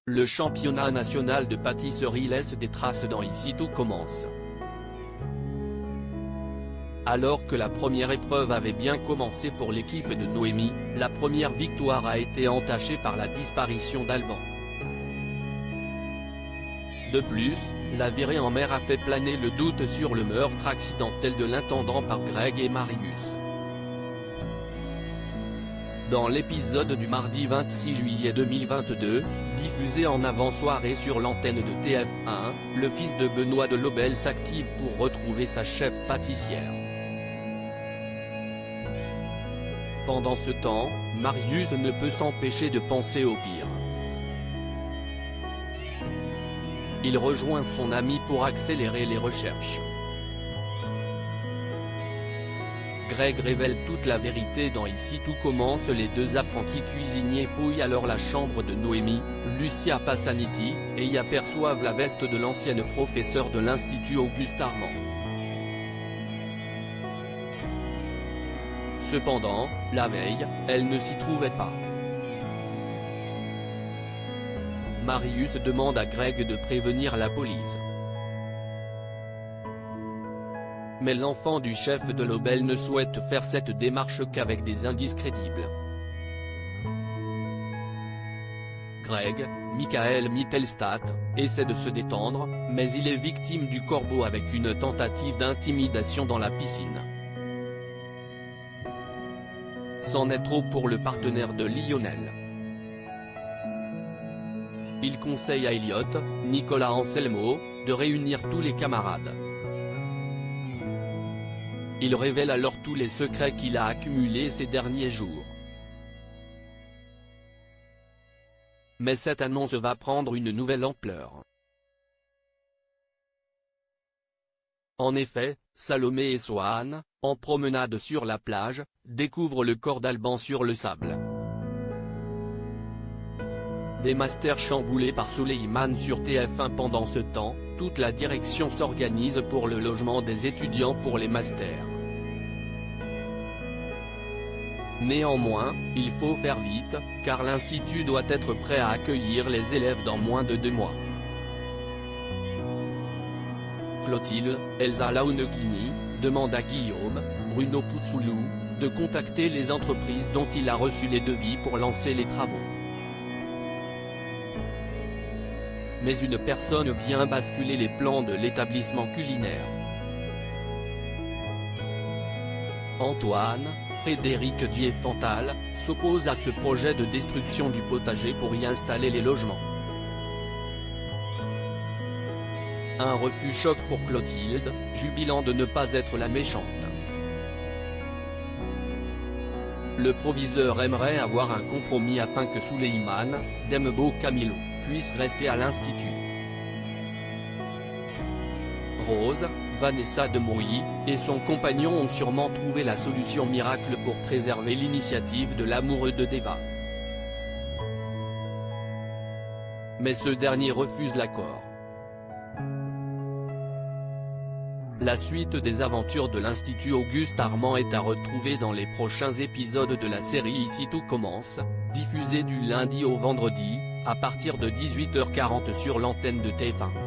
Le championnat national de pâtisserie laisse des traces dans Ici tout commence. Alors que la première épreuve avait bien commencé pour l'équipe de Noémie, la première victoire a été entachée par la disparition d'Alban. De plus, la virée en mer a fait planer le doute sur le meurtre accidentel de l'intendant par Greg et Marius. Dans l'épisode du mardi 26 juillet 2022, diffusé en avant-soirée sur l'antenne de TF1, le fils de Benoît de Lobel s'active pour retrouver sa chef pâtissière. Pendant ce temps, Marius ne peut s'empêcher de penser au pire. Il rejoint son ami pour accélérer les recherches. Greg révèle toute la vérité dans Ici tout commence. Les deux apprentis cuisiniers fouillent alors la chambre de Noémie, Lucia Passaniti, et y aperçoivent la veste de l'ancienne professeure de l'Institut Auguste Armand. Cependant, la veille, elle ne s'y trouvait pas. Marius demande à Greg de prévenir la police. Mais l'enfant du chef de Lobel ne souhaite faire cette démarche qu'avec des indices crédibles. Greg, Michael Mittelstadt, essaie de se détendre, mais il est victime du corbeau avec une tentative d'intimidation dans la piscine. C'en est trop pour le partenaire de Lionel. Il conseille à Elliot, Nicolas Anselmo, de réunir tous les camarades. Il révèle alors tous les secrets qu'il a accumulés ces derniers jours. Mais cette annonce va prendre une nouvelle ampleur. En effet, Salomé et Sohane, en promenade sur la plage, découvrent le corps d'Alban sur le sable. Des masters chamboulés par Souleymane sur TF1. Pendant ce temps, toute la direction s'organise pour le logement des étudiants pour les masters. Néanmoins, il faut faire vite, car l'institut doit être prêt à accueillir les élèves dans moins de 2 mois. Clotilde, Elsa Launeghini, demande à Guillaume, Bruno Puzoulou, de contacter les entreprises dont il a reçu les devis pour lancer les travaux. Mais une personne vient basculer les plans de l'établissement culinaire. Antoine, Frédéric Diefenthal, s'oppose à ce projet de destruction du potager pour y installer les logements. Un refus choc pour Clotilde, jubilant de ne pas être la méchante. Le proviseur aimerait avoir un compromis afin que Souleymane, Dembo Camilo, puisse rester à l'Institut. Rose, Vanessa Demouy, et son compagnon ont sûrement trouvé la solution miracle pour préserver l'initiative de l'amoureux de Deva. Mais ce dernier refuse l'accord. La suite des aventures de l'Institut Auguste Armand est à retrouver dans les prochains épisodes de la série Ici tout commence, diffusée du lundi au vendredi, à partir de 18h40 sur l'antenne de TF1.